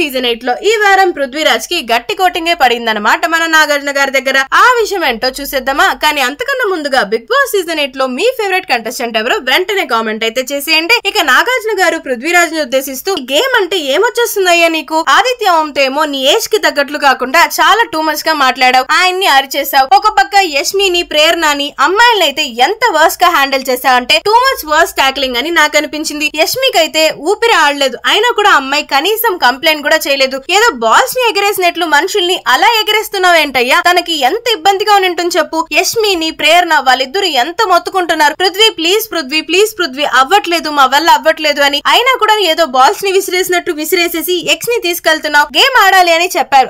Season 8 లో ఈ వారం పృథ్వీరాజ్ కి గట్టి కోటింగే పడిందన్నమాట మన నాగార్జున గారి దగ్గర. ఆ విషయం ఏంటో చూసేద్దామా. కానీ అంతకన్నా ముందుగా బిగ్ బాస్ సీజన్ 8 లో మీ ఫేవరెట్ కంటెస్టెంట్ ఎవరో వెంటనే కామెంట్ అయితే చేసేయండి. ఇక నాగార్జున గారు పృథ్వీరాజ్ ని ఉద్దేశిస్తూ గేమ్ అంటే ఏమొచ్చేస్తుందయ్యా నీకు, ఆదిత్య ఓంతో ఏమో నీ ఏజ్ కి తగ్గట్లు కాకుండా చాలా టూ మచ్ గా మాట్లాడావు, ఆయన్ని అరిచేసావు. ఒక పక్క యష్మిని ప్రేరణని అమ్మాయిలను అయితే ఎంత వర్స్ గా హ్యాండిల్ చేసావు అంటే టూ మచ్ వర్స్ టాక్లింగ్ అని నాకు అనిపించింది. యష్మికి అయితే ఊపిరి ఆడలేదు, అయినా కూడా అమ్మాయి కనీసం కంప్లైంట్ కూడా చేయలేదు. ఏదో బాల్స్ ని ఎగరేసినట్లు మనుషుల్ని అలా ఎగరేస్తున్నావేంటయ్యా, తనకి ఎంత ఇబ్బందిగా ఉంటుంది చెప్పు. యష్మిని ప్రేరణ వాళ్ళిద్దరు ఎంత మొత్తుకుంటున్నారు, పృథ్వీ ప్లీజ్ పృథ్వీ ప్లీజ్ పృథ్వీ అవ్వట్లేదు మా వల్ల అవ్వట్లేదు అని. అయినా కూడా ఏదో బాల్స్ ని విసిరేసినట్టు విసిరేసేసి ఎక్స్ ని తీసుకెళ్తున్నావు, గేమ్ ఆడాలి అని చెప్పారు.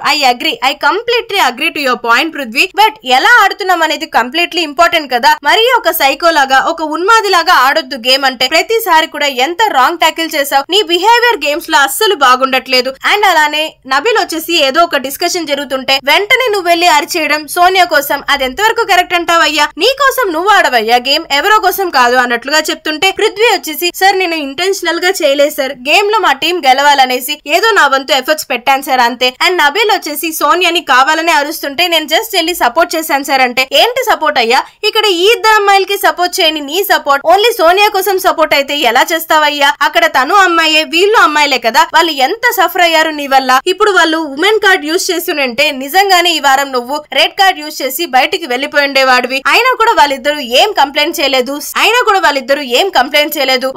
I completely agree to your point Prithvi, but ఎలా ఆడుతున్నాం అనేది కంప్లీట్లీ ఇంపార్టెంట్ కదా. మరి ఒక సైకో లాగా ఒక ఉన్మాది లాగా ఆడొద్దు గేమ్ అంటే. ప్రతిసారి కూడా ఎంత రాంగ్ టాకిల్ చేసావు, నీ బిహేవియర్ గేమ్స్ లో అస్సలు బాగుండట్లేదు. అండ్ అలానే నబిల్ వచ్చేసి ఏదో ఒక డిస్కషన్ జరుగుతుంటే వెంటనే నువ్వు వెళ్లి అరిచేయడం సోనియా కోసం, అది ఎంతవరకు కరెక్ట్ అంటావయ్యా? నీ కోసం నువ్వు ఆడవయ్యా గేమ్, ఎవరో కోసం కాదు అన్నట్లుగా చెప్తుంటే పృథ్వీ వచ్చేసి సార్ నేను ఇంటెన్షనల్ గా చేయలేదు సార్, గేమ్ లో మా టీం గెలవాలనేసి ఏదో నా వంతు ఎఫర్ట్స్ పెట్టాను సార్ అంతే. అండ్ నబిల్ వచ్చేసి సోనియాని కావాలనే అరుస్తుంటే నేను జస్ట్ వెళ్ళి సపోర్ట్ చేశాను సార్ అంటే ఏంటి సపోర్ట్ అయ్యా? ఇక్కడ ఈ ఇద్దరు అమ్మాయిలకి సపోర్ట్ చేయని నీ సపోర్ట్ ఓన్లీ సోనియా కోసం సపోర్ట్ అయితే ఎలా చేస్తావయ్యా? అక్కడ తను అమ్మాయే వీళ్ళు అమ్మాయిలే కదా, వాళ్ళు ఎంత సఫర్ అయ్యారు నీ వల్ల. ఇప్పుడు వాళ్ళు ఉమెన్ కార్డ్ యూజ్ చేస్తుంటే నిజంగానే ఈ వారం నువ్వు రెడ్ కార్డ్ యూజ్ చేసి బయటికి వెళ్లిపోయి ఉండేవాడివి. అయినా కూడా వాళ్ళిద్దరు ఏం కంప్లైంట్ చేయలేదు.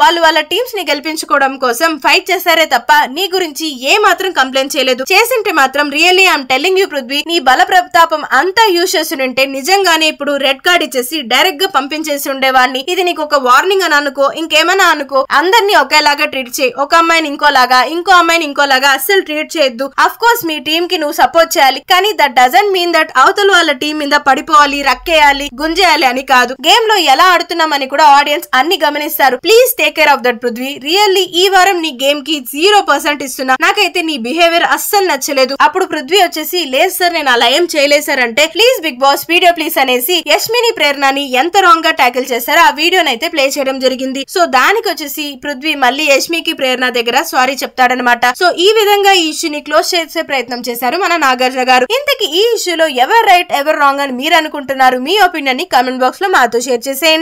వాళ్ళు వాళ్ళ టీమ్స్ ని గెలిపించుకోవడం కోసం ఫైట్ చేశారే తప్ప నీ గురించి ఏ మాత్రం కంప్లైంట్ చేయలేదు. చేసింటే మాత్రం really I'm telling you Prithvi, నీ బల ప్రతాపం అంతా యూజ్ చేస్తుంటే నిజంగానే ఇప్పుడు రెడ్ కార్డ్ ఇచ్చేసి డైరెక్ట్ గా పంపించేసి ఉండేవాడిని. ఇది నీకు ఒక వార్నింగ్ అని అనుకో, ఇంకేమైనా అనుకో, అందరినీ ఒకేలాగా ట్రీట్ చేయి. ఒక అమ్మాయిని ఇంకోలాగా ఇంకో అమ్మాయిని ఇంకోలాగా అస్సలు ట్రీట్ చేయొద్దు. అఫ్ కోర్స్ మీ టీమ్ కి నువ్వు సపోర్ట్ చేయాలి, కానీ దట్ డజంట్ మీన్ దట్ అవతల వాళ్ళ టీం మీద పడిపోవాలి, రక్కేయాలి, గుంజేయాలి అని కాదు. గేమ్ లో ఎలా ఆడుతున్నామని కూడా ఆడియన్స్ అన్ని గమనిస్తారు. Please take care of that Prithvi. Really ఈ వారం నీ గేమ్ కి 0% ఇస్తున్నా. నాకైతే నీ బిహేవియర్ అస్సలు నచ్చలేదు. అప్పుడు పృథ్వీ వచ్చేసి లేదు సార్ నేను అలా ఏం చేయలేదు సార్ అంటే please big boss video please అనేసి యష్మిని ప్రేరణని ఎంత రాంగ్ గా టాకిల్ చేశారో ఆ వీడియోని అయితే ప్లే చేయడం జరిగింది. సో దానికి వచ్చేసి పృథ్వీ మళ్ళీ యష్మికి ప్రేరణ దగ్గర సారీ చెప్తాడనమాట. సో ఈ విధంగా ఈ ఇష్యూని క్లోజ్ చేసే ప్రయత్నం చేశారు మన నాగార్జున గారు. ఇంతకీ ఈ ఇష్యూలో ఎవరు రైట్ ఎవరు రాంగ్ అని మీరు అనుకుంటున్నారు? మీ ఒపీనియన్ ని కామెంట్ బాక్స్ లో మాతో షేర్ చేసేయండి.